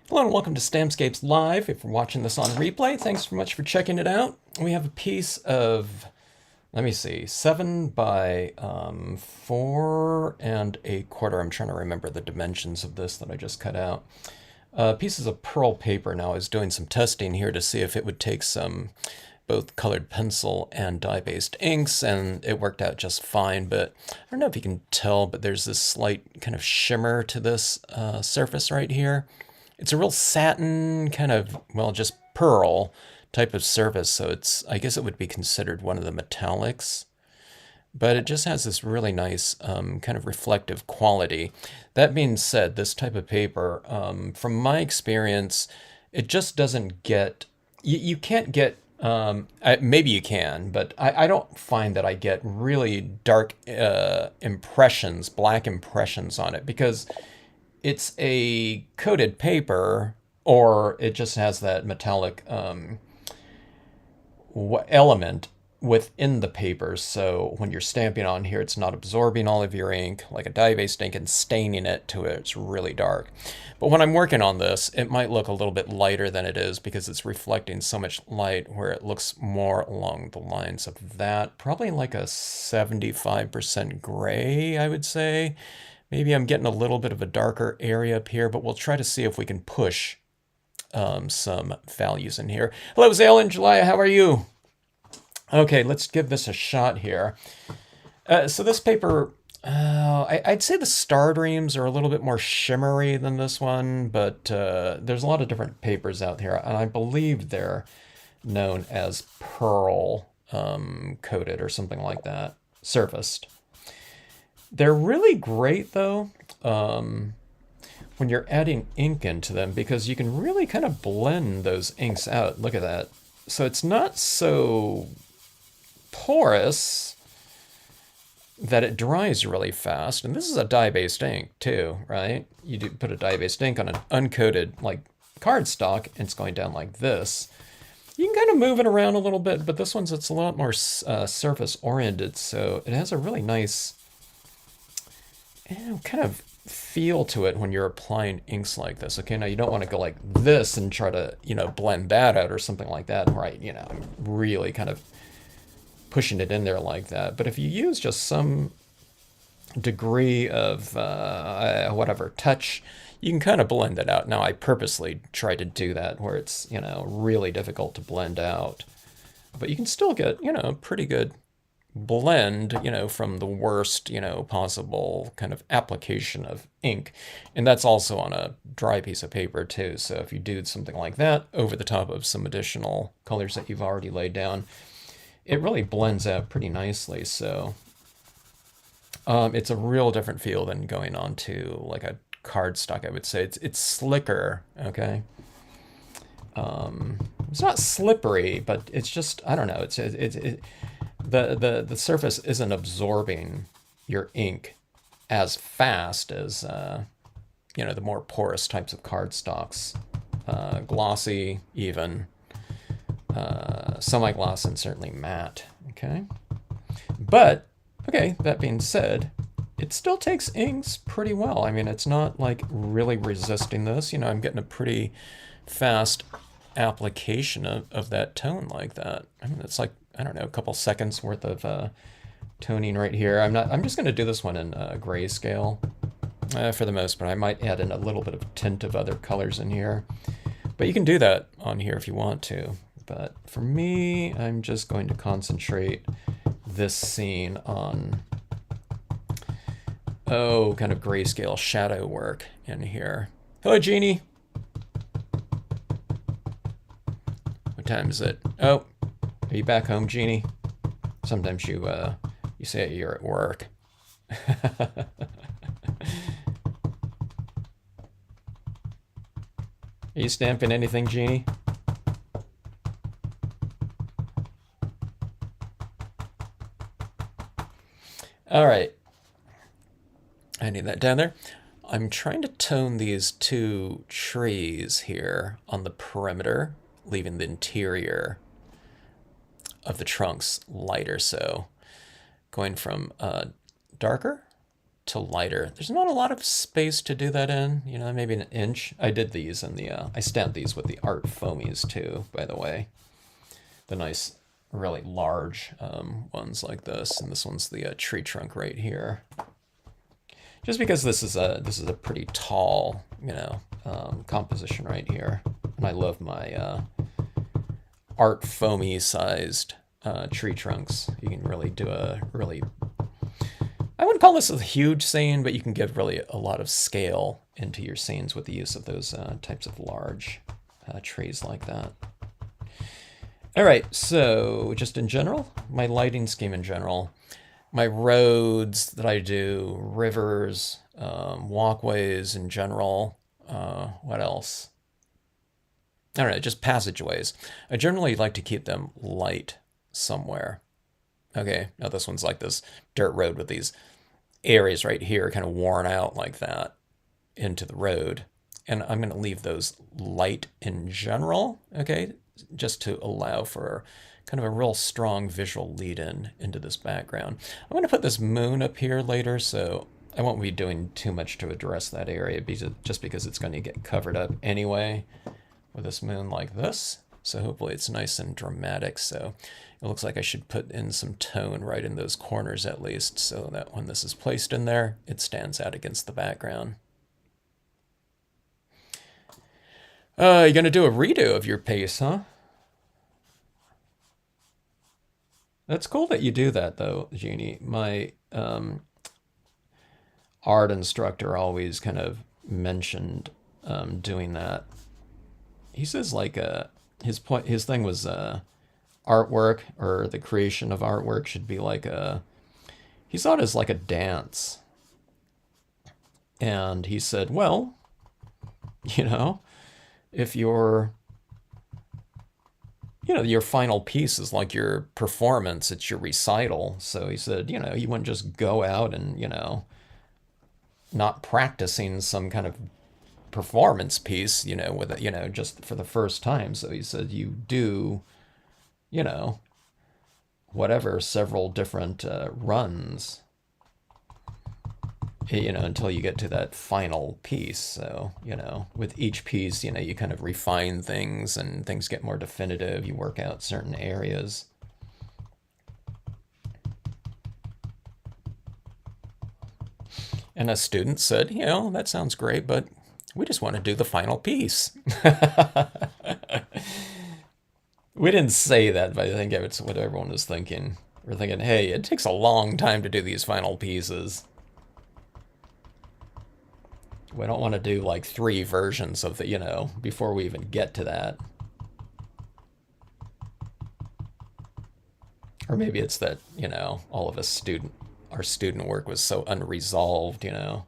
Hello and welcome to Stampscapes Live. If you're watching this on replay, thanks so much for checking it out. We have a piece of, let me see, 7 by 4 1/4. I'm trying to remember the dimensions of this that I just cut out. Pieces of pearl paper. Now I was doing some testing here to see if it would take some both colored pencil and dye-based inks, and it worked out just fine. But I don't know if you can tell, but there's this slight kind of shimmer to this surface right here. It's a real satin kind of, well, just pearl type of surface, so I guess it would be considered one of the metallics. But it just has this really nice kind of reflective quality. That being said, this type of paper, from my experience, it just doesn't get, you can't get, maybe you can, but I don't find that I get really dark impressions, black impressions on it, because it's a coated paper, or it just has that metallic element within the paper. So when you're stamping on here, it's not absorbing all of your ink like a dye-based ink and staining it to it. It's really dark. But when I'm working on this, it might look a little bit lighter than it is because it's reflecting so much light, where it looks more along the lines of that. Probably like a 75% gray, I would say. Maybe I'm getting a little bit of a darker area up here, but we'll try to see if we can push some values in here. Hello, Zale and Julia, how are you? Okay, let's give this a shot here. So this paper, I'd say the star dreams are a little bit more shimmery than this one, but there's a lot of different papers out here, and I believe they're known as pearl coated or something like that, surfaced. They're really great, though, when you're adding ink into them, because you can really kind of blend those inks out. Look at that. So it's not so porous that it dries really fast. And this is a dye-based ink, too, right? You do put a dye-based ink on an uncoated, like, cardstock, and it's going down like this. You can kind of move it around a little bit, but this one's, it's a lot more surface-oriented, so it has a really nice kind of feel to it when you're applying inks like this. Okay, now you don't want to go like this and try to, blend that out or something like that, right? I'm really kind of pushing it in there like that. But if you use just some degree of whatever touch, you can kind of blend it out. Now I purposely try to do that where it's, really difficult to blend out. But you can still get, pretty good blend, from the worst, possible kind of application of ink. And that's also on a dry piece of paper too. So if you do something like that over the top of some additional colors that you've already laid down, it really blends out pretty nicely. So it's a real different feel than going on to like a cardstock, I would say. It's slicker, okay? It's not slippery, but it's just, I don't know, the surface isn't absorbing your ink as fast as the more porous types of cardstocks, glossy even, semi-gloss, and certainly matte. Okay, but okay. That being said, it still takes inks pretty well. I mean, it's not like really resisting this. I'm getting a pretty fast application of that tone like that. I mean, it's like, I don't know, a couple seconds worth of toning right here. I'm just going to do this one in grayscale for the most part. I might add in a little bit of tint of other colors in here, but you can do that on here if you want to. But for me, I'm just going to concentrate this scene on, kind of grayscale shadow work in here. Hello, Jeannie. What time is it? Oh, are you back home, Jeannie? Sometimes you say you're at work. Are you stamping anything, Jeannie? All right. I need that down there. I'm trying to tone these two trees here on the perimeter, leaving the interior of the trunks lighter. So going from darker to lighter. There's not a lot of space to do that in, you know, maybe an inch. I did these in the, I stamped these with the art foamies too, by the way. The nice, really large ones like this, and this one's the tree trunk right here. Just because this is a pretty tall, you know, composition right here, and I love my art foamy sized tree trunks. You can really do a really, I wouldn't call this a huge scene, but you can give really a lot of scale into your scenes with the use of those types of large trees like that. All right, so just in general, my lighting scheme in general, my roads that I do, rivers, walkways in general, what else? I don't know, just passageways. I generally like to keep them light somewhere. Okay, now this one's like this dirt road with these areas right here kind of worn out like that into the road. And I'm going to leave those light in general, okay, just to allow for kind of a real strong visual lead-in into this background. I'm going to put this moon up here later, so I won't be doing too much to address that area just because it's going to get covered up anyway with this moon like this. So hopefully it's nice and dramatic. So it looks like I should put in some tone right in those corners at least, so that when this is placed in there, it stands out against the background. You're going to do a redo of your piece, huh? That's cool that you do that, though, Jeannie. My art instructor always kind of mentioned doing that. He says like his thing was artwork, or the creation of artwork should be like he saw it as like a dance. And he said, well, you know, if your final piece is like your performance, it's your recital. So he said, you know, you wouldn't just go out and, you know, not practicing some kind of performance piece, you know, with it, you know, just for the first time. So he said you do, you know, whatever, several different runs, you know, until you get to that final piece. So, you know, with each piece, you know, you kind of refine things and things get more definitive. You work out certain areas. And a student said, you know, that sounds great, but we just want to do the final piece. We didn't say that, but I think it's what everyone was thinking. We're thinking, hey, it takes a long time to do these final pieces. We don't want to do like 3 versions of the, you know, before we even get to that. Or maybe it's that, you know, all of our student work was so unresolved, you know.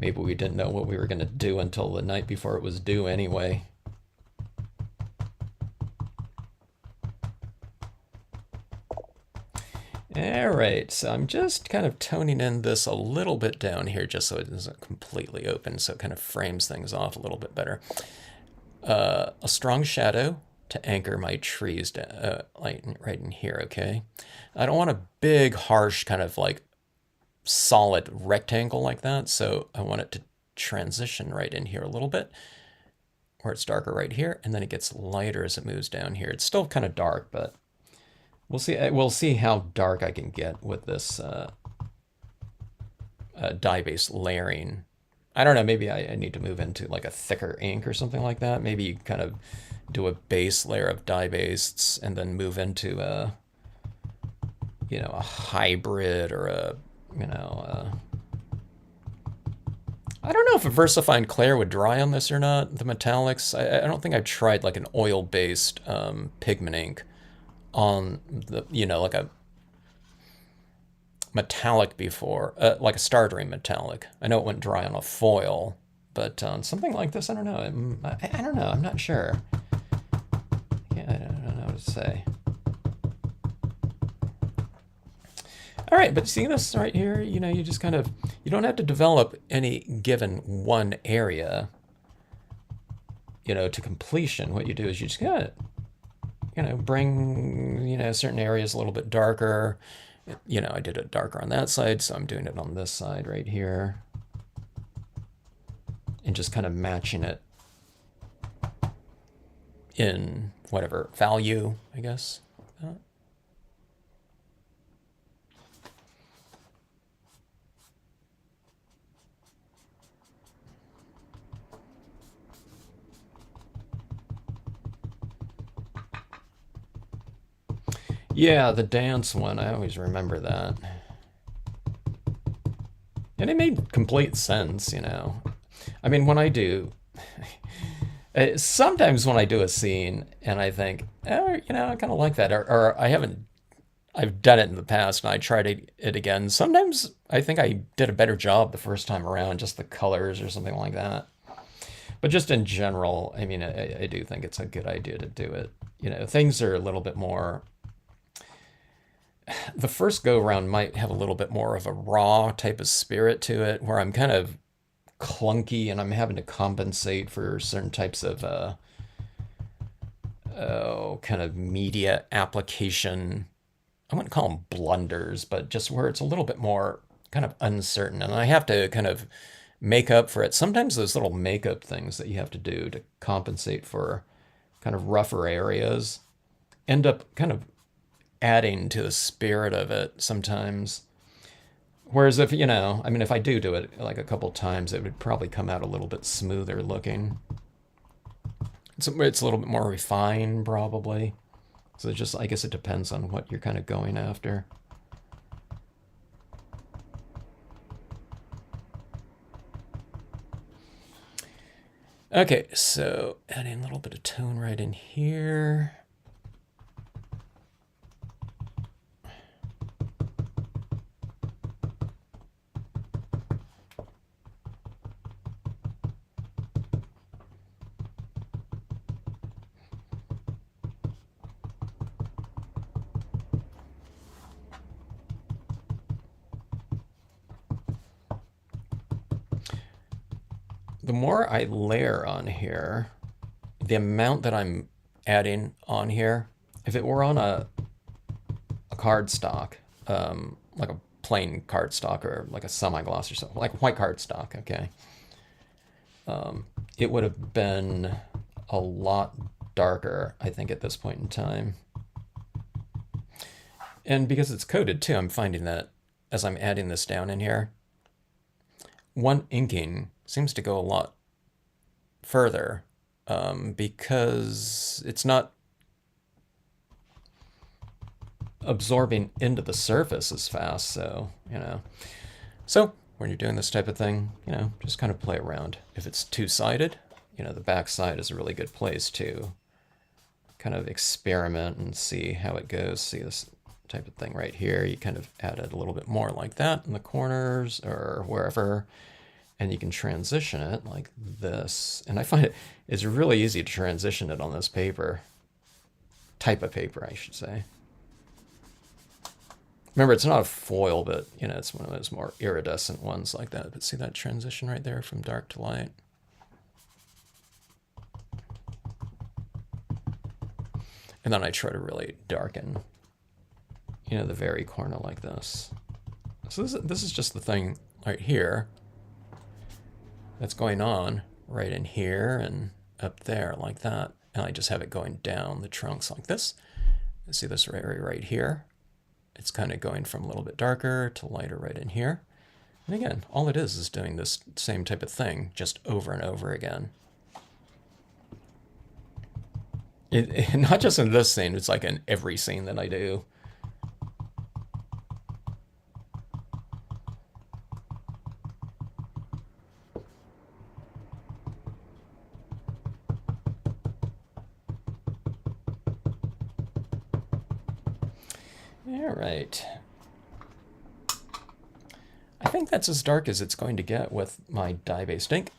Maybe we didn't know what we were going to do until the night before it was due anyway. All right, so I'm just kind of toning in this a little bit down here just so it isn't completely open, so it kind of frames things off a little bit better. A strong shadow to anchor my trees like right in here, okay? I don't want a big, harsh, kind of like solid rectangle like that, so I want it to transition right in here a little bit, where it's darker right here, and then it gets lighter as it moves down here. It's still kind of dark, but we'll see. We'll see how dark I can get with this dye-based layering. I don't know, maybe I need to move into like a thicker ink or something like that. Maybe you kind of do a base layer of dye-based and then move into a, you know, a hybrid or a, you know, I don't know if a VersaFine Clair would dry on this or not, the metallics. I don't think I've tried like an oil-based pigment ink on the, you know, like a metallic before, like a startering metallic. I know it went dry on a foil, but on something like this, I don't know. I don't know. I'm not sure. I don't know what to say. All right, but see this right here? You know, you just kind of, you don't have to develop any given one area, you know, to completion. What you do is you just gotta, you know, bring, you know, certain areas a little bit darker, You know, I did it darker on that side, so I'm doing it on this side right here. And just kind of matching it in whatever value, I guess. Yeah, the dance one, I always remember that. And it made complete sense, you know. I mean, when I do, sometimes when I do a scene and I think, oh, you know, I kind of like that, or I haven't, I've done it in the past and I tried it again. Sometimes I think I did a better job the first time around, just the colors or something like that. But just in general, I mean, I do think it's a good idea to do it. You know, things are a little bit more. The first go round might have a little bit more of a raw type of spirit to it, where I'm kind of clunky and I'm having to compensate for certain types of kind of media application. I wouldn't call them blunders, but just where it's a little bit more kind of uncertain, and I have to kind of make up for it. Sometimes those little makeup things that you have to do to compensate for kind of rougher areas end up kind of adding to the spirit of it sometimes. Whereas if, you know, I mean, if I do it like a couple times, it would probably come out a little bit smoother looking. It's a little bit more refined, probably. So just, I guess it depends on what you're kind of going after. Okay, so adding a little bit of tone right in here. The more I layer on here, the amount that I'm adding on here, if it were on a cardstock, like a plain cardstock or like a semi-gloss or something, like white cardstock, okay, it would have been a lot darker, I think, at this point in time. And because it's coated too, I'm finding that as I'm adding this down in here, one inking seems to go a lot further because it's not absorbing into the surface as fast. So, you know, so when you're doing this type of thing, you know, just kind of play around. If it's two-sided, you know, the back side is a really good place to kind of experiment and see how it goes. See this type of thing right here. You kind of add it a little bit more like that in the corners or wherever. And you can transition it like this. And I find it's really easy to transition it on this paper. Type of paper, I should say. Remember, it's not a foil, but, you know, it's one of those more iridescent ones like that. But see that transition right there from dark to light? And then I try to really darken, you know, the very corner like this. So this is just the thing right here that's going on right in here and up there like that. And I just have it going down the trunks like this. You see this area right here? It's kind of going from a little bit darker to lighter right in here. And again, all it is doing this same type of thing just over and over again. Not just in this scene, it's like in every scene that I do. All right. I think that's as dark as it's going to get with my dye-based ink.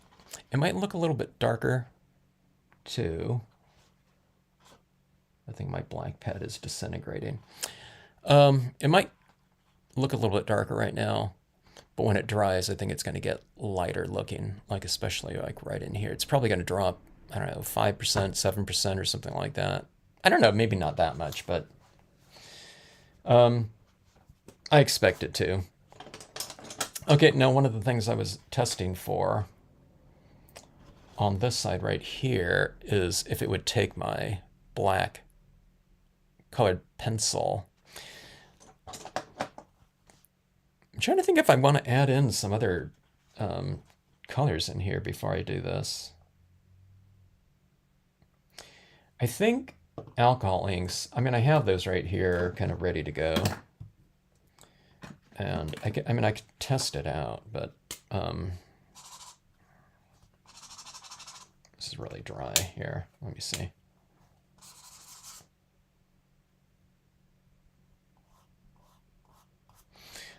It might look a little bit darker too. I think my black pad is disintegrating. It might look a little bit darker right now, but when it dries, I think it's going to get lighter looking, like especially like right in here. It's probably going to drop, I don't know, 5%, 7% or something like that. I don't know, maybe not that much, but I expect it to. Okay, now one of the things I was testing for on this side right here is if it would take my black colored pencil. I'm trying to think if I want to add in some other colors in here before I do this. I think alcohol inks, I mean, I have those right here kind of ready to go. And I mean, I could test it out, but this is really dry here. Let me see.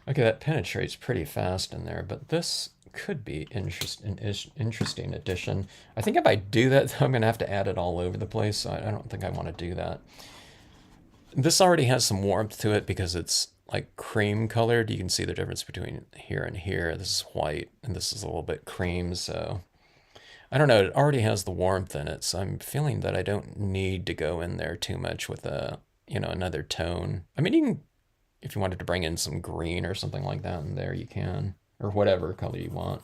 Okay, that penetrates pretty fast in there, but this could be interesting addition. I think if I do that, though, I'm going to have to add it all over the place, so I don't think I want to do that. This already has some warmth to it because it's like cream colored. You can see the difference between here and here. This is white, and this is a little bit cream, so I don't know. It already has the warmth in it, so I'm feeling that I don't need to go in there too much with another tone. I mean, you can, if you wanted to bring in some green or something like that in there, you can, or whatever color you want.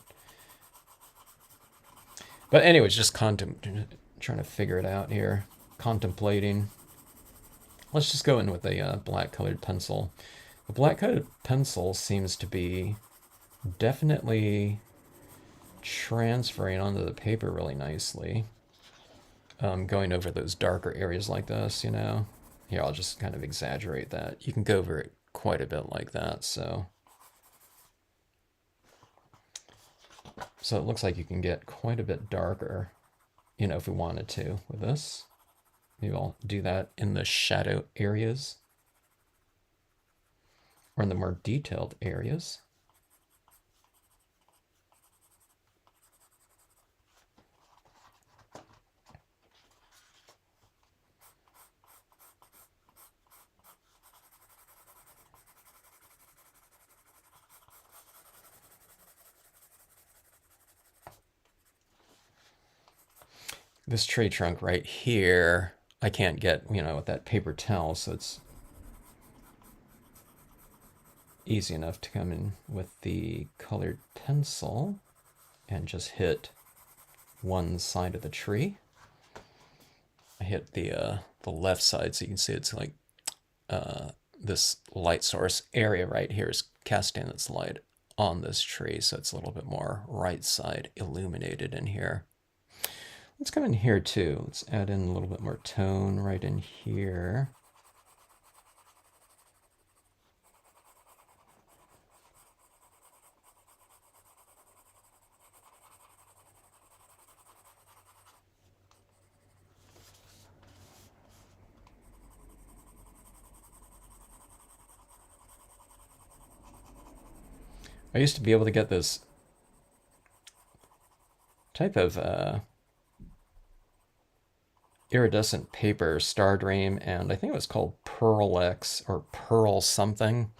But anyways, just trying to figure it out here, contemplating. Let's just go in with a black colored pencil. The black colored pencil seems to be definitely transferring onto the paper really nicely. Going over those darker areas like this, Here, I'll just kind of exaggerate that. You can go over it quite a bit like that, so it looks like you can get quite a bit darker, if we wanted to with this. Maybe I'll do that in the shadow areas or in the more detailed areas. This tree trunk right here, I can't get, with that paper towel, so it's easy enough to come in with the colored pencil and just hit one side of the tree. I hit the left side, so you can see it's like this light source area right here is casting its light on this tree, so it's a little bit more right side illuminated in here. Let's come in here too. Let's add in a little bit more tone right in here. I used to be able to get this type of iridescent paper, Star Dream, and I think it was called Pearl X or Pearl something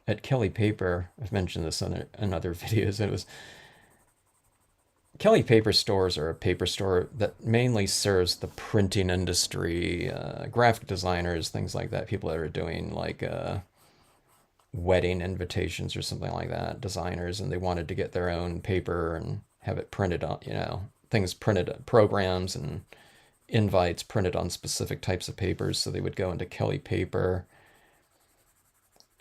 at Kelly Paper. I've mentioned this in other videos. It was Kelly Paper Stores are a paper store that mainly serves the printing industry, graphic designers, things like that, people that are doing like wedding invitations or something like that, designers, and they wanted to get their own paper and have it printed on, things printed, programs and invites printed on specific types of papers. So they would go into Kelly Paper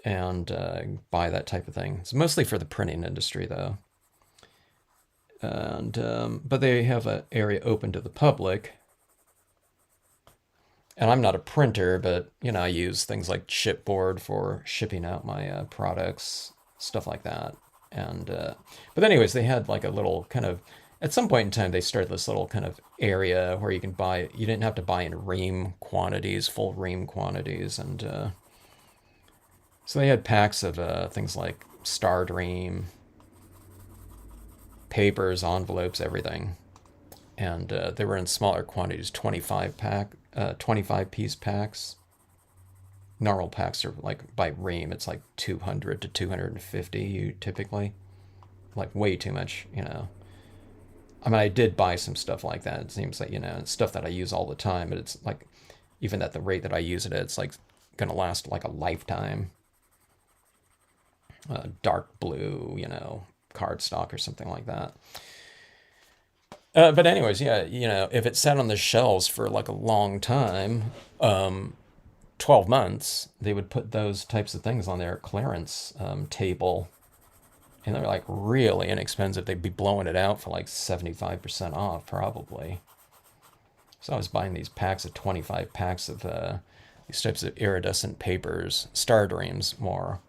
and buy that type of thing. It's mostly for the printing industry, though. And but they have an area open to the public. And I'm not a printer, but I use things like Chipboard for shipping out my products, stuff like that. And but anyways, they had like a little kind of, at some point in time, they started this little kind of area where you can buy. You didn't have to buy in ream quantities, full ream quantities, and so they had packs of things like Star Dream, papers, envelopes, everything, and they were in smaller quantities, 25 piece packs. Normal packs are like by ream, it's like 200 to 250 typically, like way too much, I mean, I did buy some stuff like that. It seems like, it's stuff that I use all the time, but it's like, even at the rate that I use it, it's like gonna last like a lifetime. dark blue, cardstock or something like that. But anyways, yeah, if it sat on the shelves for like a long time, 12 months, they would put those types of things on their clearance table. And they're like really inexpensive. They'd be blowing it out for like 75% off, probably. So I was buying these packs of 25 packs of these types of iridescent papers, Star Dreams more.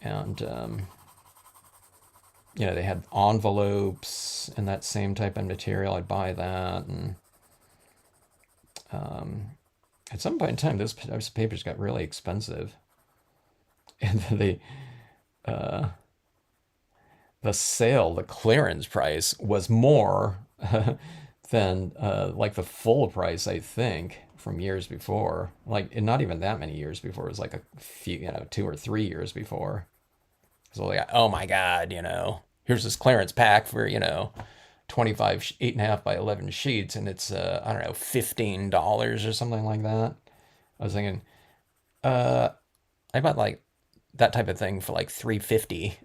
And, they had envelopes and that same type of material. I'd buy that. And at some point in time, those types of papers got really expensive. And then the clearance price was more than like the full price, I think, from years before. Like, and not even that many years before. It was like a few, 2 or 3 years before. So like, oh my God, here's this clearance pack for, 25, 8.5 by 11 sheets, and it's, I don't know, $15 or something like that. I was thinking, uh, I bought like that type of thing for like 350.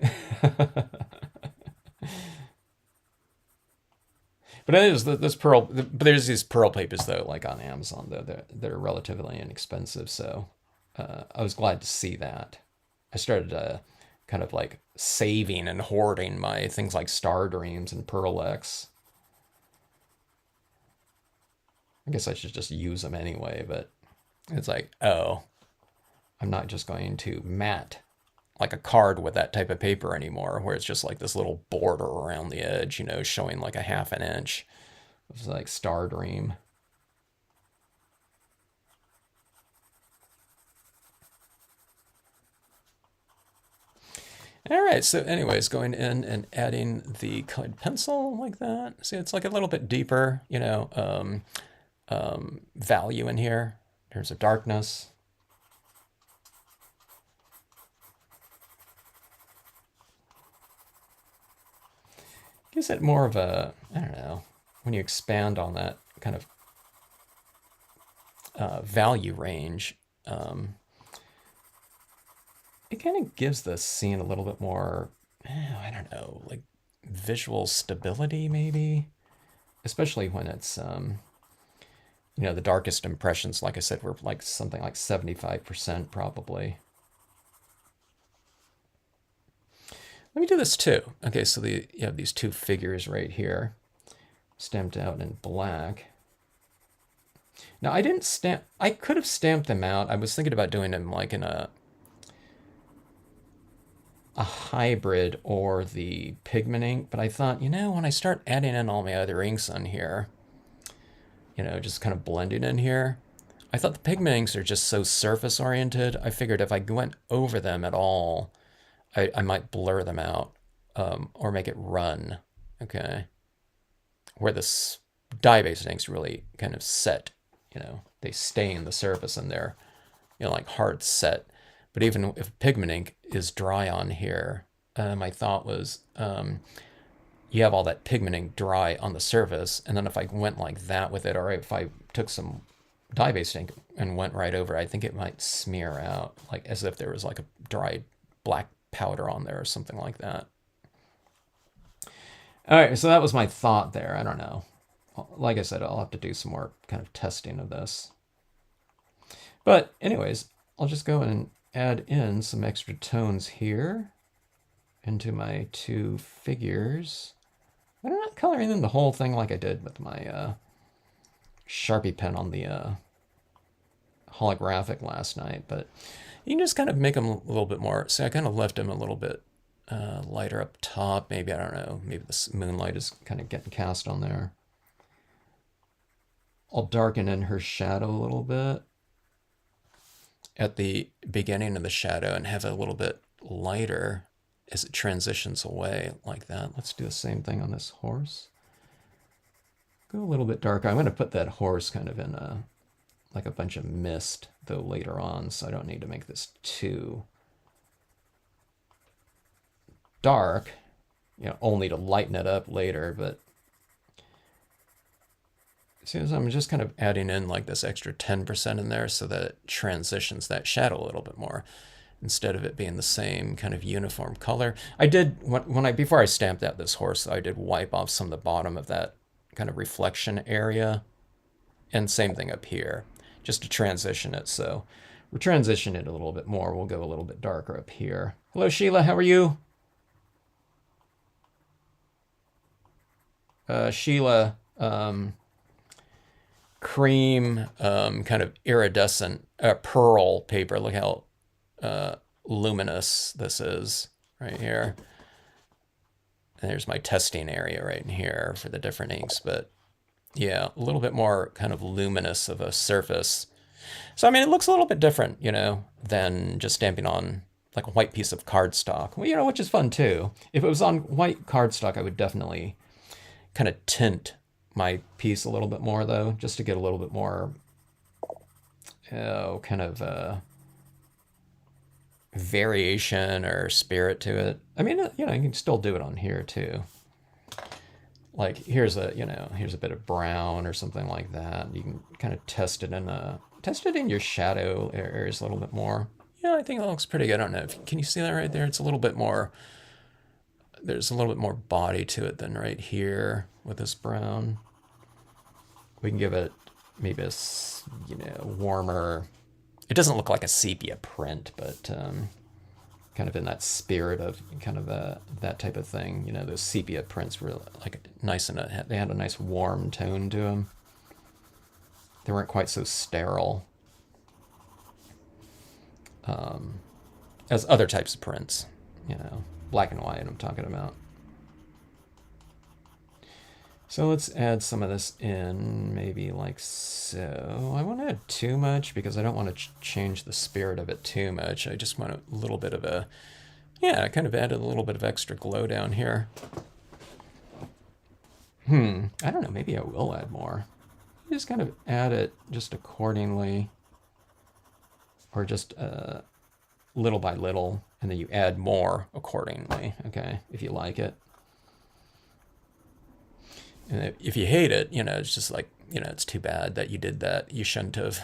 But it is this pearl. But there's these pearl papers though, like on Amazon though, that are relatively inexpensive. So I was glad to see that. I started kind of like saving and hoarding my things like Star Dreams and Pearl X. I guess I should just use them anyway, but it's like, oh, I'm not just going to mat like a card with that type of paper anymore, where it's just like this little border around the edge, showing like a half an inch. It's like Star Dream. All right, so anyways, going in and adding the colored pencil like that. See, it's like a little bit deeper, value in here in terms of darkness. Gives it more of a, I don't know, when you expand on that kind of value range, it kind of gives the scene a little bit more, I don't know, like visual stability maybe, especially when it's, the darkest impressions, like I said, were like something like 75% probably. Let me do this too. Okay, so you have these two figures right here, stamped out in black. Now I could have stamped them out. I was thinking about doing them like in a hybrid or the pigment ink, but I thought, when I start adding in all my other inks on here, just kind of blending in here, I thought the pigment inks are just so surface oriented. I figured if I went over them at all, I might blur them out, or make it run. Okay. Where the dye-based inks really kind of set, they stain the surface and they're, like hard set. But even if pigment ink is dry on here, my thought was, you have all that pigment ink dry on the surface, and then if I went like that with it, or if I took some dye-based ink and went right over, I think it might smear out, like as if there was like a dried black powder on there or something like that. All right, so that was my thought there. I don't know. Like I said, I'll have to do some more kind of testing of this. But anyways, I'll just go and add in some extra tones here into my two figures. I'm not coloring in the whole thing like I did with my Sharpie pen on the holographic last night, but you can just kind of make them a little bit more. See, I kind of left them a little bit lighter up top. Maybe, I don't know, maybe this moonlight is kind of getting cast on there. I'll darken in her shadow a little bit at the beginning of the shadow and have it a little bit lighter as it transitions away like that. Let's do the same thing on this horse. Go a little bit darker. I'm going to put that horse kind of in like a bunch of mist, though, later on, so I don't need to make this too dark, only to lighten it up later. But see, I'm just kind of adding in like this extra 10% in there so that it transitions that shadow a little bit more. instead of it being the same kind of uniform color. I did, before I stamped out this horse, I did wipe off some of the bottom of that kind of reflection area. And same thing up here, just to transition it. So we'll transition it a little bit more. We'll go a little bit darker up here. Hello, Sheila. How are you? Sheila, cream, kind of iridescent pearl paper. Look how luminous this is right here. And there's my testing area right in here for the different inks. But yeah, a little bit more kind of luminous of a surface. So, I mean, it looks a little bit different, than just stamping on like a white piece of cardstock, well, which is fun too. If it was on white cardstock, I would definitely kind of tint my piece a little bit more, though, just to get a little bit more, kind of variation or spirit to it. I mean, you can still do it on here too. Like here's a bit of brown or something like that. You can kind of test it in your shadow areas a little bit more. Yeah, I think that looks pretty good. I don't know. Can you see that right there? It's a little bit more. There's a little bit more body to it than right here with this brown. We can give it maybe a warmer. It doesn't look like a sepia print, but kind of in that spirit of kind of that type of thing. Those sepia prints were like nice and they had a nice warm tone to them. They weren't quite so sterile as other types of prints. Black and white I'm talking about. So let's add some of this in, maybe like so. I won't add too much because I don't want to change the spirit of it too much. I just want a little bit of kind of added a little bit of extra glow down here. I don't know, maybe I will add more. Just kind of add it just accordingly, or just little by little, and then you add more accordingly, okay, if you like it. And if you hate it, it's just like, it's too bad that you did that. You shouldn't have.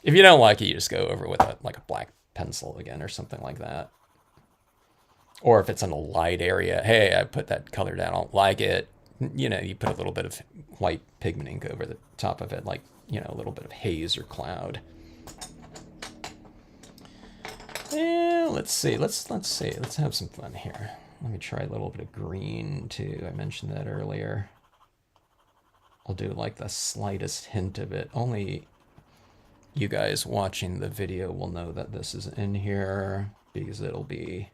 If you don't like it, you just go over with a black pencil again or something like that. Or if it's in a light area, hey, I put that color down, I don't like it. You put a little bit of white pigment ink over the top of it, like, a little bit of haze or cloud. Yeah, let's see. Let's have some fun here. Let me try a little bit of green too. I mentioned that earlier. I'll do like the slightest hint of it. Only you guys watching the video will know that this is in here because it'll be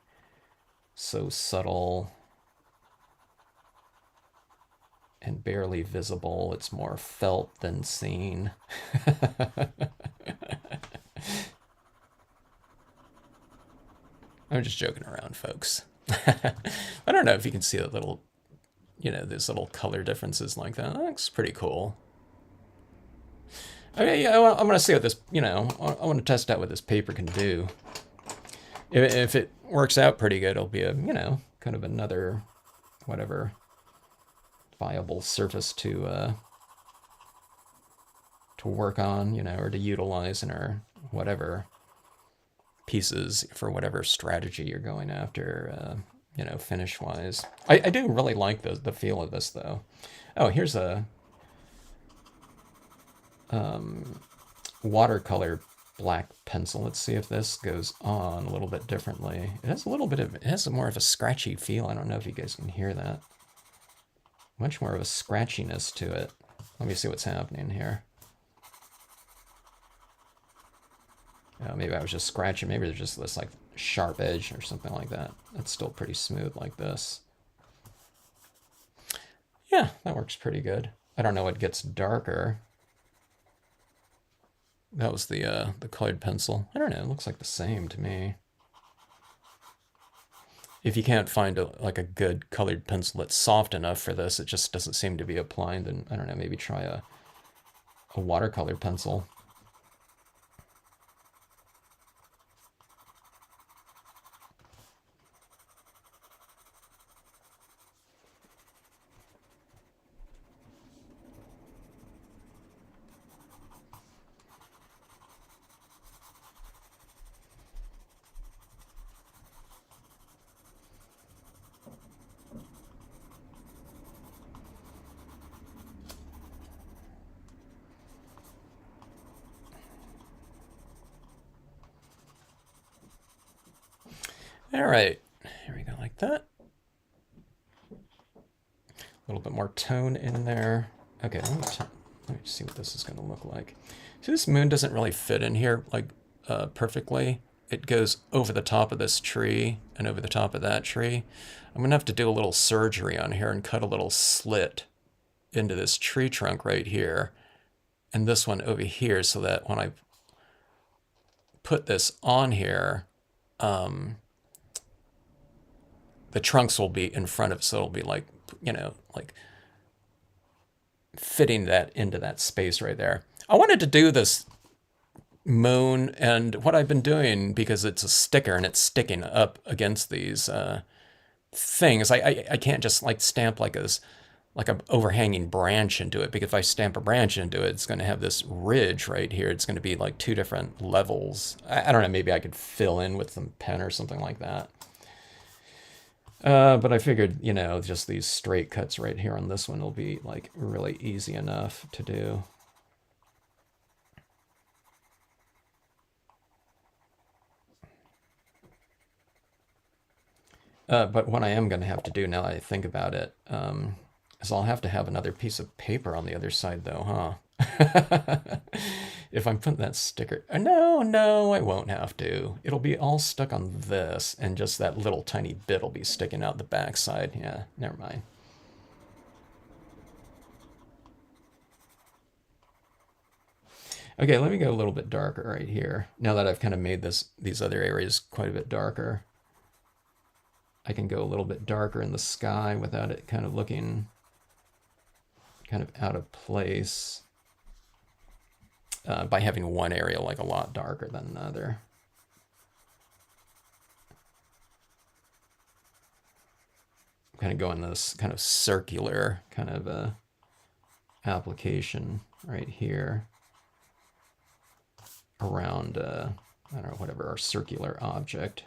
so subtle and barely visible. It's more felt than seen. I'm just joking around, folks. I don't know if you can see that little, these little color differences like that. That looks pretty cool. I mean, yeah, I'm going to see what this, I want to test out what this paper can do. If it works out pretty good, it'll be a, kind of another, whatever, viable surface to work on, or to utilize in our whatever pieces for whatever strategy you're going after, finish-wise. I do really like the feel of this, though. Oh, here's a watercolor black pencil. Let's see if this goes on a little bit differently. It has more of a scratchy feel. I don't know if you guys can hear that. Much more of a scratchiness to it. Let me see what's happening here. Maybe I was just scratching. Maybe there's just this like sharp edge or something like that. It's still pretty smooth like this. Yeah, that works pretty good. I don't know what gets darker. That was the colored pencil. I don't know. It looks like the same to me. If you can't find a good colored pencil that's soft enough for this, it just doesn't seem to be applying, then I don't know. Maybe try a watercolor pencil. All right, here we go like that. A little bit more tone in there. Okay, let me see what this is going to look like. So this moon doesn't really fit in here like perfectly. It goes over the top of this tree and over the top of that tree. I'm going to have to do a little surgery on here and cut a little slit into this tree trunk right here and this one over here so that when I put this on here, the trunks will be in front of it, so it'll be like, you know, like fitting that into that space right there. I wanted to do this moon, and what I've been doing, because it's a sticker and it's sticking up against these things, I can't just like stamp like an overhanging branch into it, because if I stamp a branch into it, it's going to have this ridge right here. It's going to be like two different levels. I don't know, maybe I could fill in with some pen or something like that. But I figured, you know, just these straight cuts right here on this one will be like really easy enough to do. But what I am going to have to do now that I think about it, is I'll have to have another piece of paper on the other side though, huh? If I'm putting that sticker, no, I won't have to. It'll be all stuck on this, and just that little tiny bit will be sticking out the backside. Yeah, never mind. Okay, let me go a little bit darker right here. Now that I've kind of made these other areas quite a bit darker, I can go a little bit darker in the sky without it kind of looking kind of out of place by having one area like a lot darker than another. I'm kind of going this kind of circular kind of application right here around, I don't know, whatever our circular object.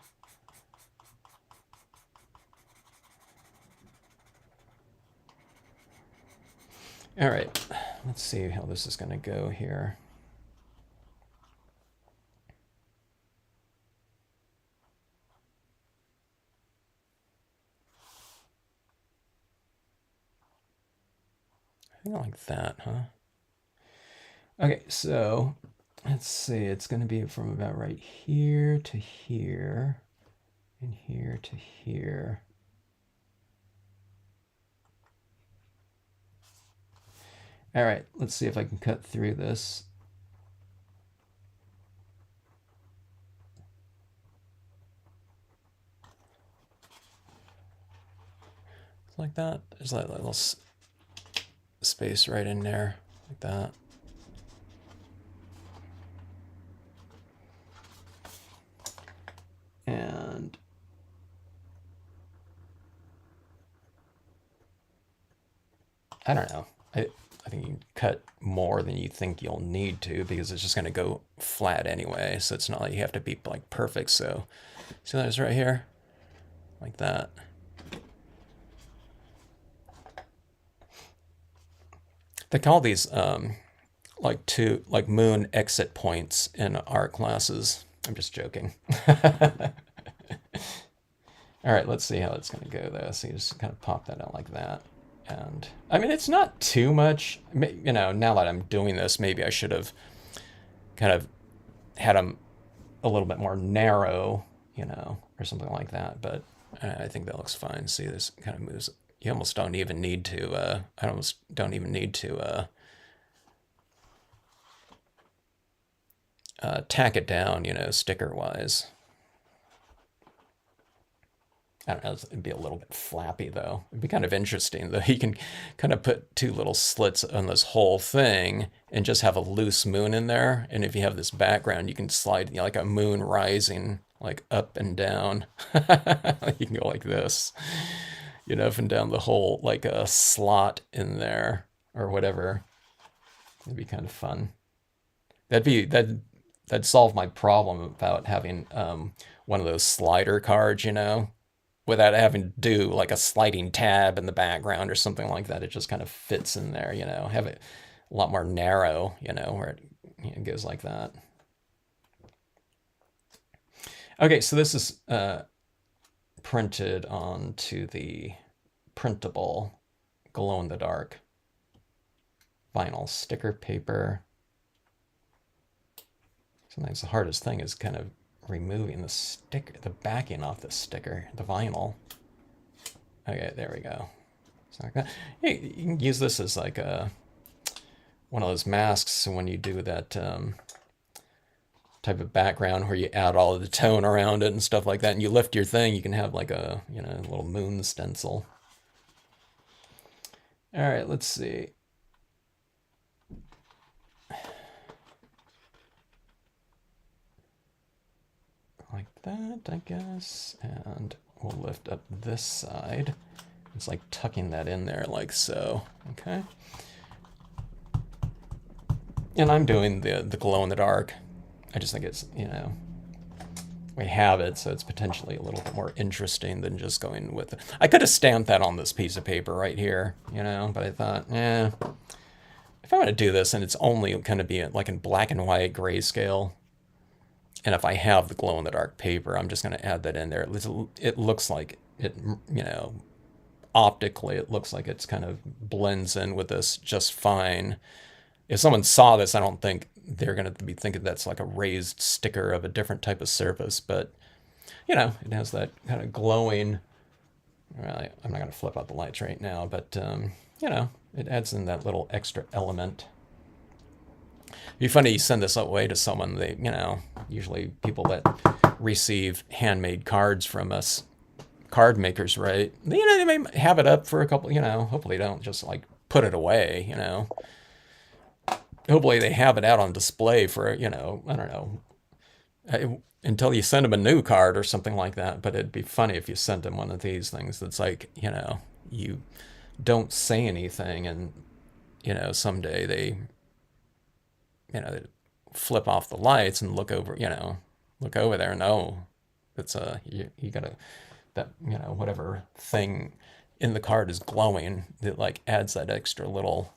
All right, let's see how this is going to go here. I think like that, huh? Okay, so let's see. It's going to be from about right here to here, and here to here. All right, let's see if I can cut through this. Like that. There's that little space right in there, like that. And I don't know. I think you can cut more than you think you'll need to, because it's just going to go flat anyway. So it's not like you have to be like perfect. So see that right here, like that. They call these like moon exit points in art classes. I'm just joking. All right, let's see how it's going to go though. So you just kind of pop that out like that. And I mean, it's not too much. You know, now that I'm doing this, maybe I should have kind of had them a little bit more narrow, you know, or something like that. But I think that looks fine. See, this kind of moves. You almost don't even need to, I almost don't even need to tack it down, you know, sticker-wise. I don't know, it'd be a little bit flappy though. It'd be kind of interesting though. You can kind of put two little slits on this whole thing and just have a loose moon in there. And if you have this background, you can slide, you know, like a moon rising, like up and down. You can go like this, you know, up and down the whole, like a slot in there or whatever. It'd be kind of fun. That'd solve my problem about having one of those slider cards, you know, without having to do like a sliding tab in the background or something like that. It just kind of fits in there, you know, have it a lot more narrow, you know, where it, you know, goes like that. Okay, so this is printed onto the printable glow-in-the-dark vinyl sticker paper. Sometimes the hardest thing is kind of removing the sticker, the backing off the sticker, the vinyl. Okay, there we go. It's like that. Hey, you can use this as like one of those masks when you do that type of background where you add all of the tone around it and stuff like that, and you lift your thing, you can have like a, you know, little moon stencil. All right, let's see. Like that, I guess, and we'll lift up this side. It's like tucking that in there like so, okay? And I'm doing the glow in the dark. I just think it's, you know, we have it, so it's potentially a little bit more interesting than just going with it. I could have stamped that on this piece of paper right here, you know, but I thought, if I want to do this and it's only going to be like in black and white grayscale, and if I have the glow-in-the-dark paper, I'm just going to add that in there. It looks like it, you know, optically, it looks like it's kind of blends in with this just fine. If someone saw this, I don't think they're going to be thinking that's like a raised sticker of a different type of surface, but, you know, it has that kind of glowing, well, I'm not going to flip out the lights right now, but, you know, it adds in that little extra element. It'd be funny you send this away to someone, they, you know, usually people that receive handmade cards from us, card makers, right? You know, they may have it up for a couple, you know, hopefully they don't just like put it away, you know. Hopefully they have it out on display for, you know, I don't know, until you send them a new card or something like that. But it'd be funny if you sent them one of these things that's like, you know, you don't say anything and, you know, someday they, you know, flip off the lights and look over, you know, look over there and oh, it's you got that, you know, whatever thing in the card is glowing that like adds that extra little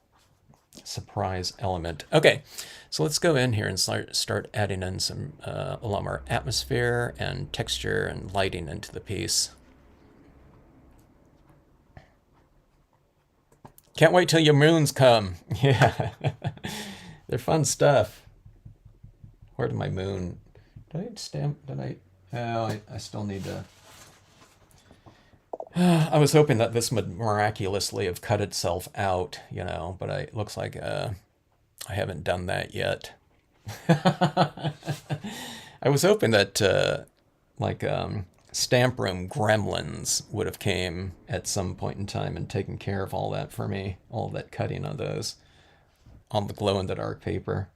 surprise element. Okay, so let's go in here and start adding in some a lot more atmosphere and texture and lighting into the piece. Can't wait till your moons come. Yeah. They're fun stuff. Where did my moon? Did I stamp? Did I? Oh, I still need to. I was hoping that this would miraculously have cut itself out, you know, but it looks like I haven't done that yet. I was hoping that like Stamp Room gremlins would have came at some point in time and taken care of all that for me, all that cutting of those on the glow-in-the-dark paper.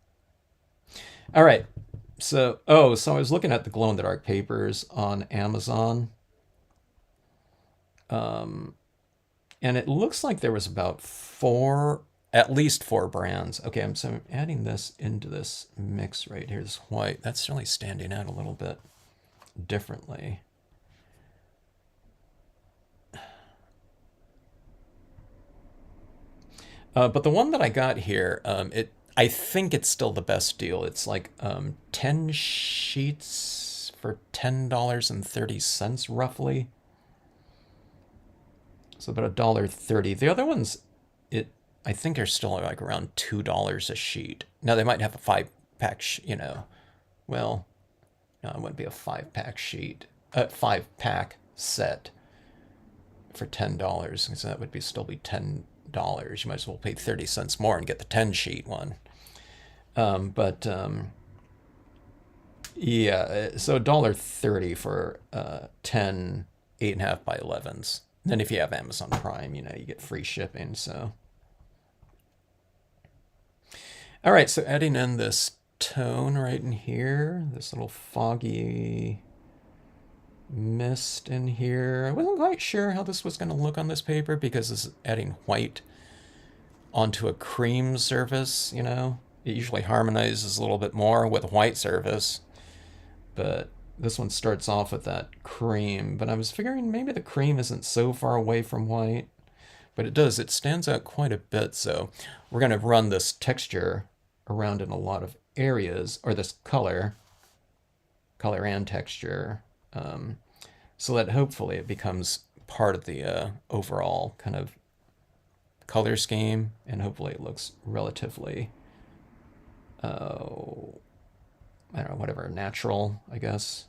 All right, so, so I was looking at the glow-in-the-dark papers on Amazon. And it looks like there was about at least four brands. Okay, so I'm adding this into this mix right here, this white. That's really standing out a little bit differently. But the one that I got here, I think it's still the best deal. It's like 10 sheets for $10.30 roughly. So about $1.30. The other ones, I think are still like around $2 a sheet. Now they might have a 5-pack, you know. Well, no, it wouldn't be a 5-pack sheet, 5-pack set for $10. So that would still be $10. You might as well pay 30 cents more and get the 10-sheet one. Yeah, so $1.30 for 10 8.5 by 11s. Then if you have Amazon Prime, you know, you get free shipping, so. All right, so adding in this tone right in here, this little foggy mist in here. I wasn't quite sure how this was going to look on this paper because this is adding white onto a cream surface, you know. It usually harmonizes a little bit more with a white surface, but this one starts off with that cream, but I was figuring maybe the cream isn't so far away from white, but it does. It stands out quite a bit, so we're going to run this texture around in a lot of areas, or this color and texture so that hopefully it becomes part of the overall kind of color scheme, and hopefully it looks relatively, I don't know, whatever, natural, I guess.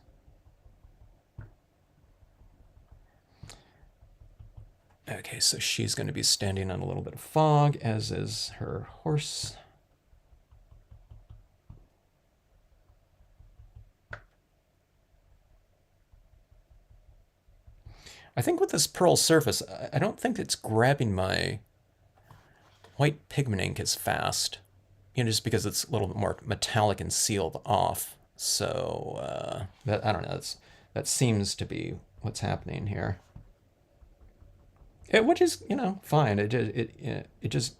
Okay, so she's going to be standing on a little bit of fog, as is her horse. I think with this pearl surface, I don't think it's grabbing my white pigment ink as fast, just because it's a little bit more metallic and sealed off. So that, I don't know. That seems to be what's happening here. Which is, fine. It just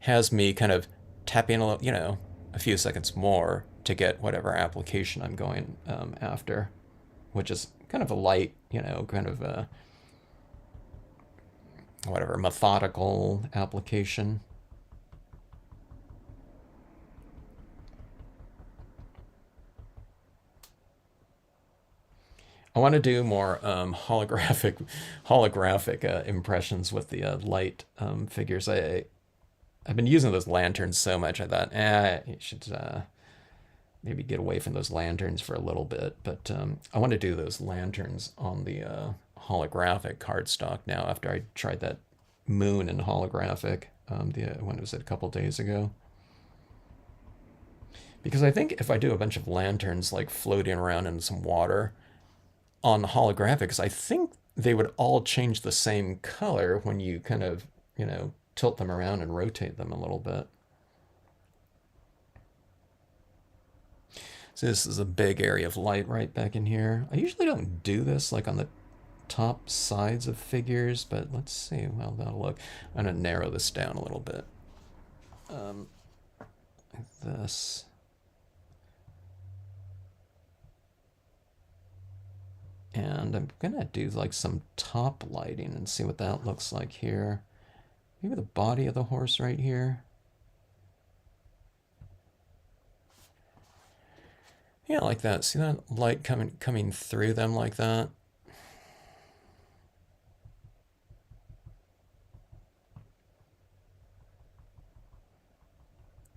has me kind of tapping a few seconds more to get whatever application I'm going after, which is kind of a light, kind of a whatever methodical application. I want to do more holographic impressions with the light figures. I've been using those lanterns so much. I thought, you should maybe get away from those lanterns for a little bit. But I want to do those lanterns on the holographic cardstock now. After I tried that moon and holographic, when was it, a couple days ago? Because I think if I do a bunch of lanterns like floating around in some water on holographics, I think they would all change the same color when you kind of, tilt them around and rotate them a little bit. So this is a big area of light right back in here. I usually don't do this like on the top sides of figures, but let's see how that'll look. I'm gonna narrow this down a little bit. Like this. And I'm gonna do like some top lighting and see what that looks like here. Maybe the body of the horse right here. Yeah, like that. See that light coming through them like that?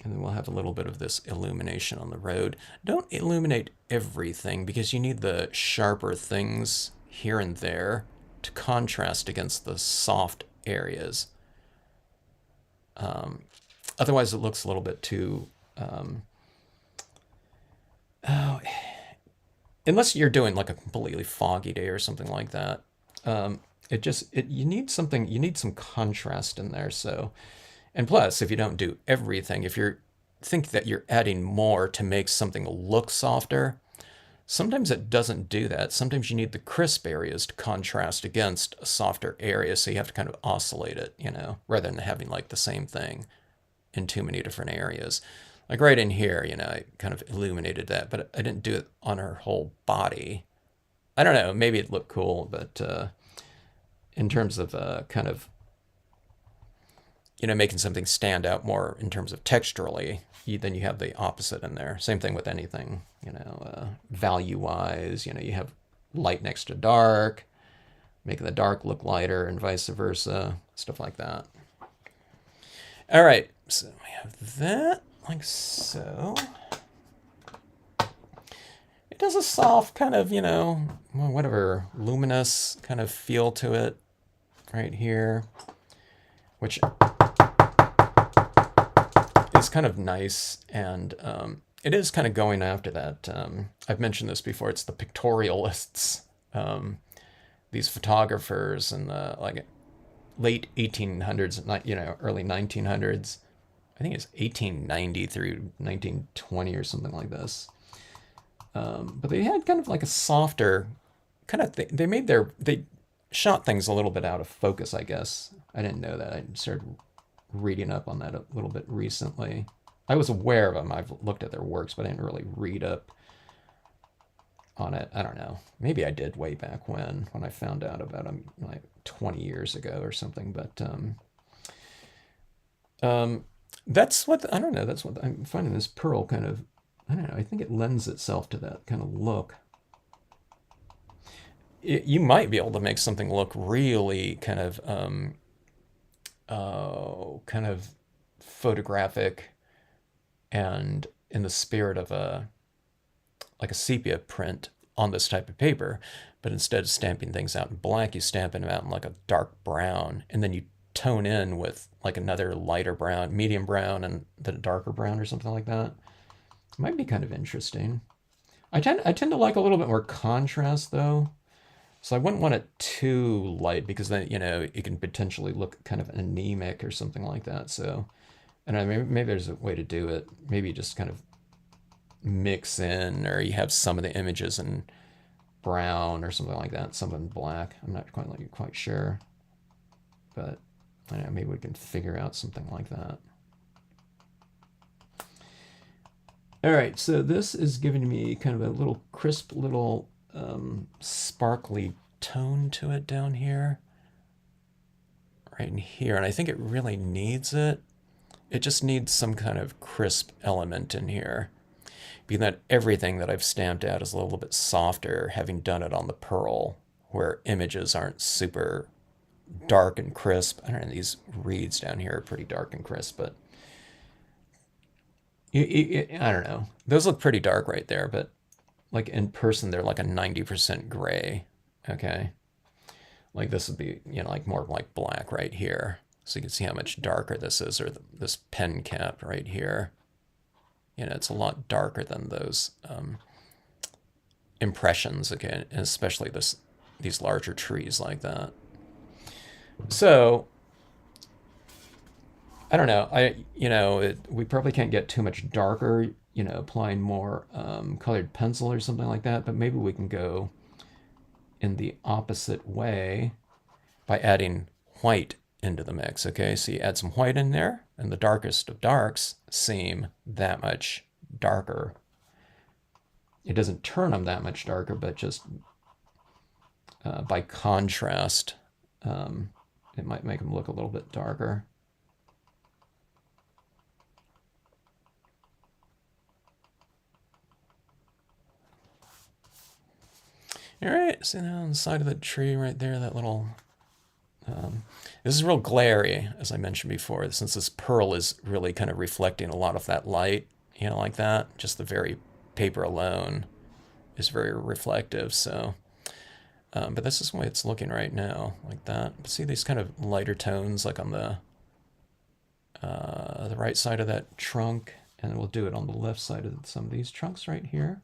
And then we'll have a little bit of this illumination on the road. Don't illuminate everything because you need the sharper things here and there to contrast against the soft areas. Otherwise, it looks a little bit too... oh, unless you're doing like a completely foggy day or something like that. You need something, you need some contrast in there. So, and plus, if you don't do everything, if you think that you're adding more to make something look softer, sometimes it doesn't do that. Sometimes you need the crisp areas to contrast against a softer area. So you have to kind of oscillate it, rather than having like the same thing in too many different areas. Like right in here, I kind of illuminated that, but I didn't do it on her whole body. I don't know, maybe it looked cool, but in terms of kind of, making something stand out more in terms of texturally, then you have the opposite in there. Same thing with anything, value-wise, you have light next to dark, making the dark look lighter and vice versa, stuff like that. All right, so we have that. Like so. It does a soft kind of, whatever, luminous kind of feel to it right here, which is kind of nice. And it is kind of going after that. I've mentioned this before. It's the pictorialists, these photographers in the like late 1800s, early 1900s. I think it's 1890 through 1920 or something like this. But they had kind of like a softer kind of thing. They shot things a little bit out of focus, I guess. I didn't know that. I started reading up on that a little bit recently. I was aware of them. I've looked at their works, but I didn't really read up on it. I don't know. Maybe I did way back when I found out about them like 20 years ago or something. But that's what, I don't know, that's what I'm finding this pearl kind of, I don't know, I think it lends itself to that kind of look. you might be able to make something look really kind of photographic and in the spirit of a like a sepia print on this type of paper. But instead of stamping things out in black, you stamp them out in like a dark brown, and then you tone in with like another lighter brown, medium brown, and then a darker brown or something like that. It might be kind of interesting. I tend to like a little bit more contrast though. So I wouldn't want it too light because then, it can potentially look kind of anemic or something like that. So, I don't know, maybe there's a way to do it. Maybe just kind of mix in, or you have some of the images in brown or something like that, some in black. I'm not quite sure, but I don't know, maybe we can figure out something like that. All right, so this is giving me kind of a little crisp, little sparkly tone to it down here, right in here, and I think it really needs it. It just needs some kind of crisp element in here, being that everything that I've stamped out is a little bit softer, having done it on the pearl, where images aren't super dark and crisp. I don't know, these reeds down here are pretty dark and crisp, but I don't know. Those look pretty dark right there, but like in person, they're like a 90% gray. Okay. Like this would be, like more like black right here. So you can see how much darker this is, or this pen cap right here. It's a lot darker than those impressions again, and especially these larger trees like that. So I don't know. We probably can't get too much darker. Applying more colored pencil or something like that. But maybe we can go in the opposite way by adding white into the mix. Okay, so you add some white in there, and the darkest of darks seem that much darker. It doesn't turn them that much darker, but just by contrast, it might make them look a little bit darker. All right, so now on the side of the tree right there, that little this is real glary, as I mentioned before, since this pearl is really kind of reflecting a lot of that light, like that. Just the very paper alone is very reflective. So, but this is the way it's looking right now, like that. But see these kind of lighter tones, like on the right side of that trunk, and we'll do it on the left side of some of these trunks right here.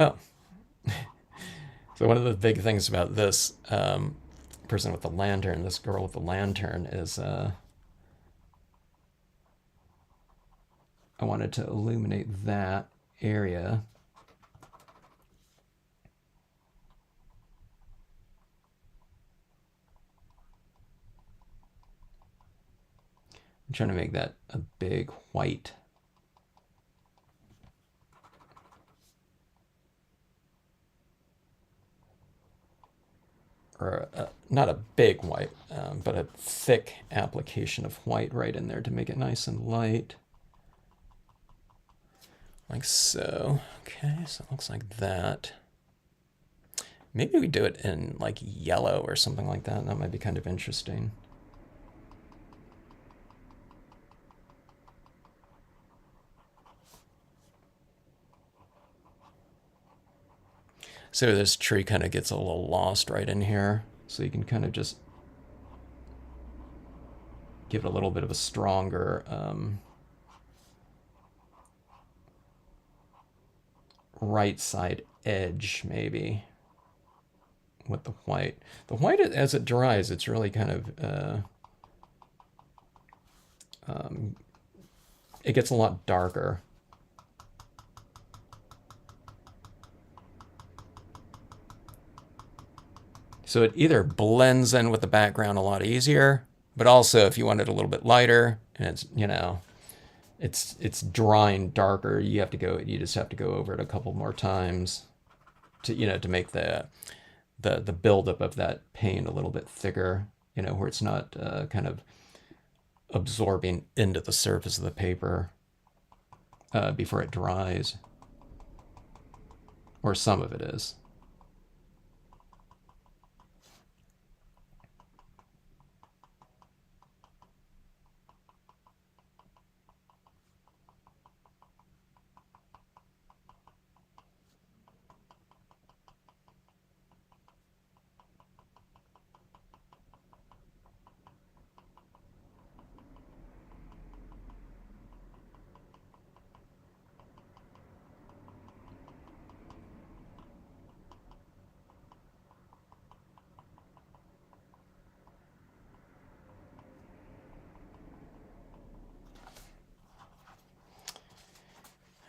Oh, so one of the big things about this person with the lantern, this girl with the lantern, is I wanted to illuminate that area. I'm trying to make that a big white. Or not a big white, but a thick application of white right in there to make it nice and light. Like so. Okay, so it looks like that. Maybe we do it in like yellow or something like that. That might be kind of interesting. So this tree kind of gets a little lost right in here. So you can kind of just give it a little bit of a stronger right side edge, maybe, with the white. The white, as it dries, it's really kind of it gets a lot darker. So it either blends in with the background a lot easier, but also if you want it a little bit lighter and it's, you know, it's drying darker, you just have to go over it a couple more times to, you know, to make the buildup of that paint a little bit thicker, you know, where it's not kind of absorbing into the surface of the paper before it dries, or some of it is.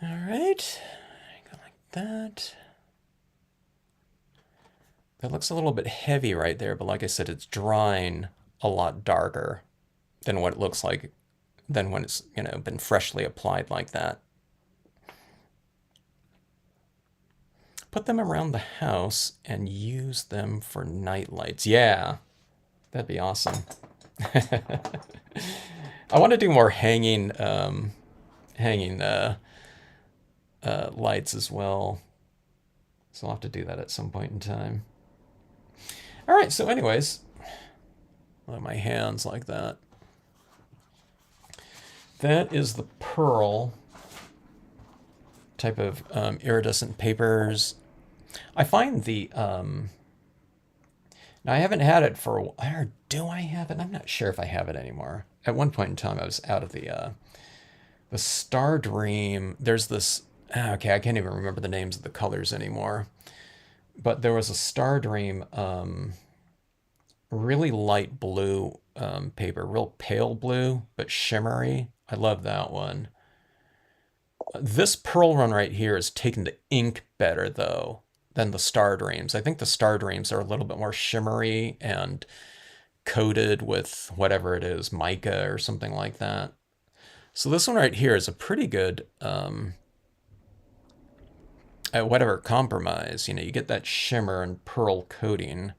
All right, go like that. That looks a little bit heavy right there, but like I said, it's drying a lot darker than what it looks like than when it's, you know, been freshly applied like that. Put them around the house and use them for night lights. Yeah, that'd be awesome. I want to do more hanging lights as well. So I'll have to do that at some point in time. All right, so anyways, let my hands like that. That is the pearl type of iridescent papers. I find the now I haven't had it for a while. Or do I have it? I'm not sure if I have it anymore. At one point in time, I was out of the Star Dream. There's this. Okay, I can't even remember the names of the colors anymore. But there was a Star Dream, really light blue paper, real pale blue, but shimmery. I love that one. This pearl one right here is taking the ink better, though, than the Star Dreams. I think the Star Dreams are a little bit more shimmery and coated with whatever it is, mica or something like that. So this one right here is a pretty good, whatever, compromise. You know, you get that shimmer and pearl coating,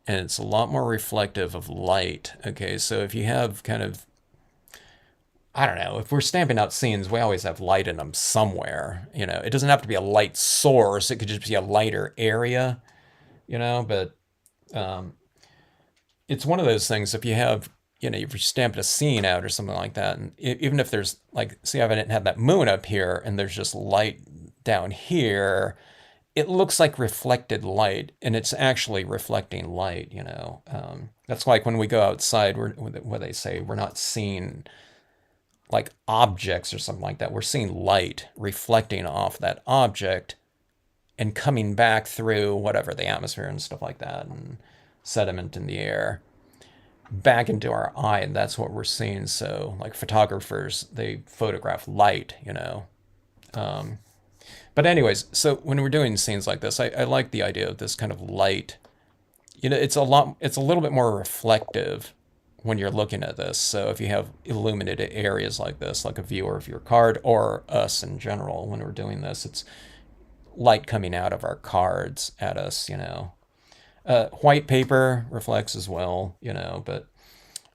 and it's a lot more reflective of light. Okay, so if you have kind of, I don't know, if we're stamping out scenes, we always have light in them somewhere. You know, it doesn't have to be a light source. It could just be a lighter area, you know, but it's one of those things. If you have, you know, if you're stamping a scene out or something like that, and even if there's like, see, I didn't have that moon up here and there's just light down here, it looks like reflected light, and it's actually reflecting light, you know. That's like when we go outside, where they say we're not seeing like objects or something like that. We're seeing light reflecting off that object and coming back through whatever, the atmosphere and stuff like that, and sediment in the air, back into our eye, and that's what we're seeing. So like photographers, they photograph light, you know. But anyways, so when we're doing scenes like this, I like the idea of this kind of light. You know, it's a little bit more reflective when you're looking at this. So if you have illuminated areas like this, like a viewer of your card, or us in general, when we're doing this, it's light coming out of our cards at us, you know. White paper reflects as well, you know, but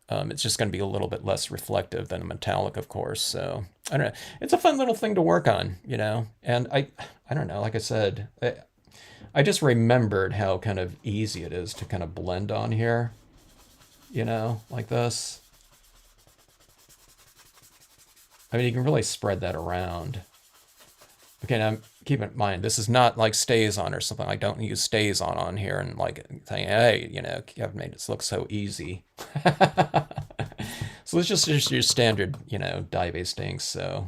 it's just going to be a little bit less reflective than a metallic, of course. So I don't know. It's a fun little thing to work on, you know. And I don't know. Like I said, I just remembered how kind of easy it is to kind of blend on here, you know, like this. I mean, you can really spread that around. Okay, now keep in mind, this is not like StazOn or something. I don't use StazOn on here and like saying, hey, you know, Kevin made this look so easy. So it's just your standard, you know, dye-based inks. So,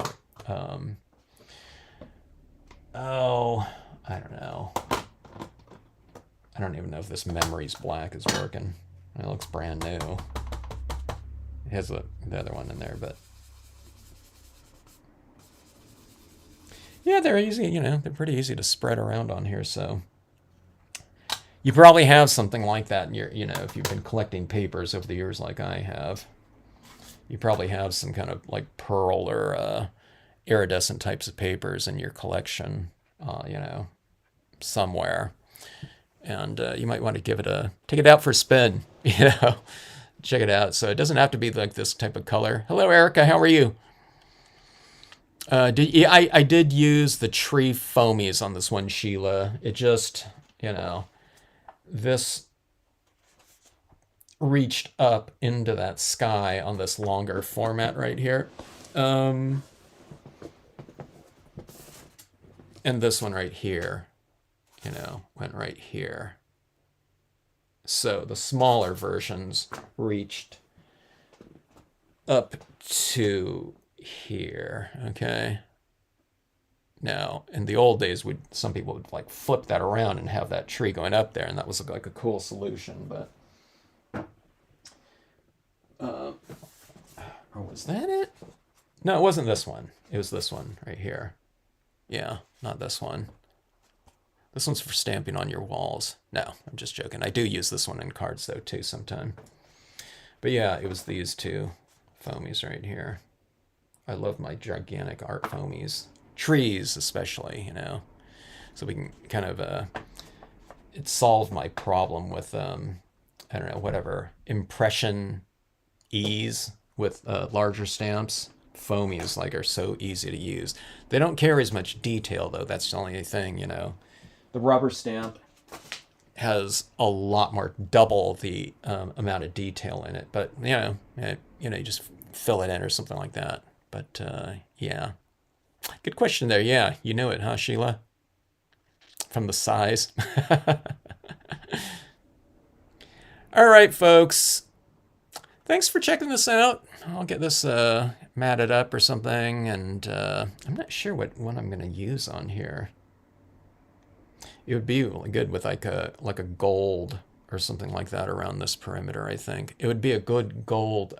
oh, I don't know. I don't even know if this Memories Black is working. It looks brand new. It has the other one in there, but yeah, they're easy, you know, they're pretty easy to spread around on here. So You probably have something like that in your, if you've been collecting papers over the years like I have, you probably have some kind of like pearl or iridescent types of papers in your collection, somewhere. And you might want to take it out for a spin, check it out. So it doesn't have to be like this type of color. Hello, Erica. How are you? I did use the tree foamies on this one, Sheila. It just, this reached up into that sky on this longer format right here. And this one right here, went right here. So the smaller versions reached up to here, okay? Now, in the old days, some people would like flip that around and have that tree going up there, and that was like a cool solution, but... or was that it? No, it wasn't this one. It was this one right here. Yeah, not this one. This one's for stamping on your walls. No, I'm just joking. I do use this one in cards, though, too, sometime. But yeah, it was these two foamies right here. I love my gigantic art foamies. Trees, especially, So we can kind of... it solved my problem with, I don't know, whatever, impression ease with larger stamps. Foamies, like, are so easy to use. They don't carry as much detail, though. That's the only thing, The rubber stamp has a lot more, double the amount of detail in it. But, you just fill it in or something like that. But, yeah. Good question there. Yeah, you knew it, huh, Sheila? From the size. All right, folks. Thanks for checking this out. I'll get this matted up or something. And I'm not sure what one I'm going to use on here. It would be really good with like a gold or something like that around this perimeter, I think. It would be a good gold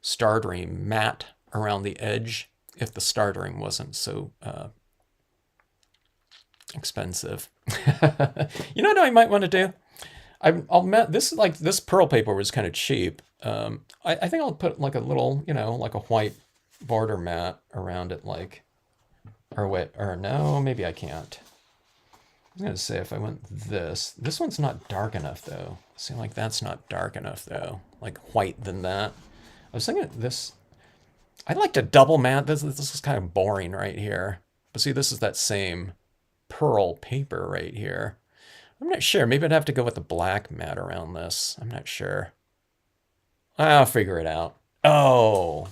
Stardream matte around the edge if the Stardream wasn't so expensive. You know what I might want to do? This pearl paper was kind of cheap. I think I'll put like a little, like a white border mat around it, or no, maybe I can't. I was going to say if I went this one's not dark enough though. See, like that's not dark enough though. Like white than that. I was thinking this, I'd like to double mat. This is kind of boring right here. But see, this is that same pearl paper right here. I'm not sure. Maybe I'd have to go with the black mat around this. I'm not sure. I'll figure it out. Oh.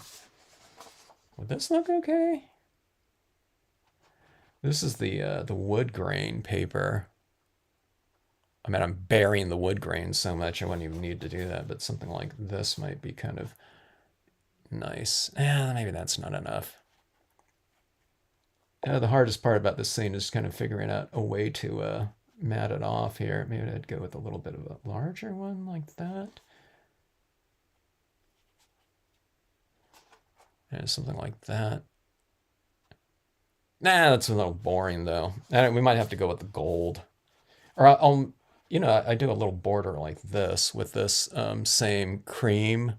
Would this look okay? This is the wood grain paper. I mean, I'm burying the wood grain so much I wouldn't even need to do that, but something like this might be kind of nice. Maybe that's not enough. The hardest part about this scene is kind of figuring out a way to mat it off here. Maybe I'd go with a little bit of a larger one like that. And something like that. That's a little boring though. We might have to go with the gold. Or I do a little border like this with this same cream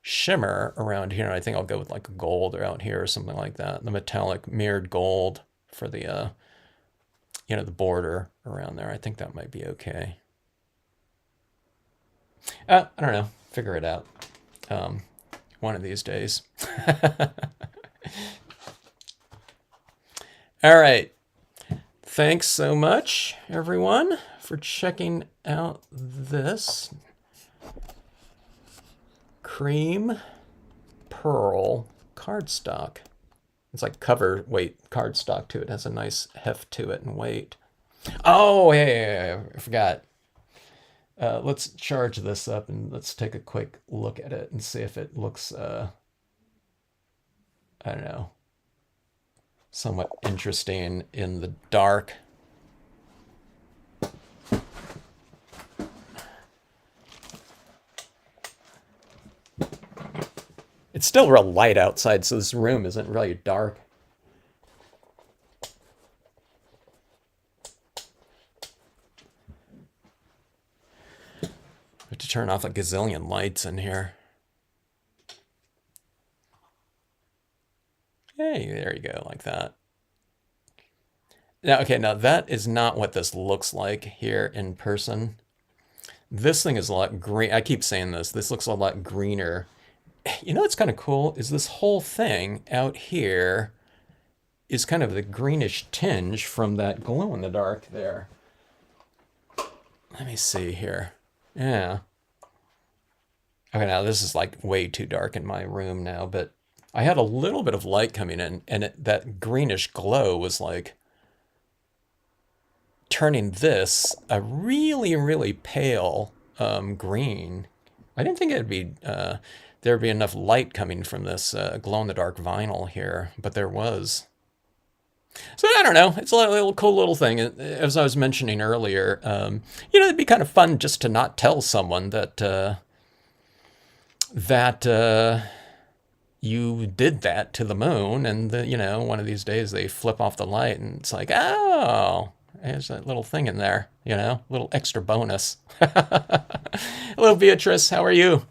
shimmer around here. I think I'll go with like a gold around here or something like that. The metallic mirrored gold for the, the border around there. I think that might be okay. I don't know. Figure it out. One of these days. All right. Thanks so much, everyone, for checking out this cream pearl cardstock. It's like cover weight cardstock too. It has a nice heft to it and weight. Oh, hey, I forgot. Let's charge this up and let's take a quick look at it and see if it looks, I don't know, somewhat interesting in the dark. It's still real light outside, so this room isn't really dark. Have to turn off a gazillion lights in here. Hey, there you go, like that. Now, okay, now that is not what this looks like here in person. This thing is a lot green. I keep saying this. This looks a lot greener. You know what's kind of cool is this whole thing out here is kind of the greenish tinge from that glow in the dark there. Let me see here. Yeah. Okay, now this is like way too dark in my room now, but I had a little bit of light coming in, and that greenish glow was like turning this a really, really pale green. I didn't think it'd be there'd be enough light coming from this glow-in-the-dark vinyl here, but there was. So I don't know. It's a little cool little thing. As I was mentioning earlier, you know, it'd be kind of fun just to not tell someone that you did that to the moon, and you know, one of these days they flip off the light, and it's like, oh, there's that little thing in there, you know, a little extra bonus. Hello, Beatrice. How are you?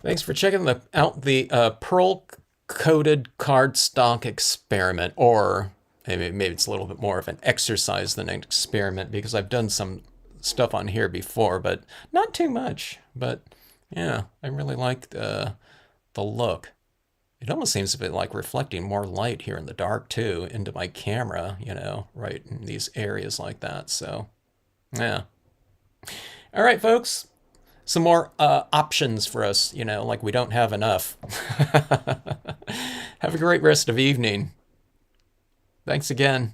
Thanks for checking out the pearl-coated cardstock experiment, or maybe it's a little bit more of an exercise than an experiment, because I've done some stuff on here before, but not too much. But yeah, I really like the look. It almost seems to be like reflecting more light here in the dark too into my camera, you know, right in these areas like that. So yeah. All right, folks. Some more options for us, you know, like we don't have enough. Have a great rest of evening. Thanks again.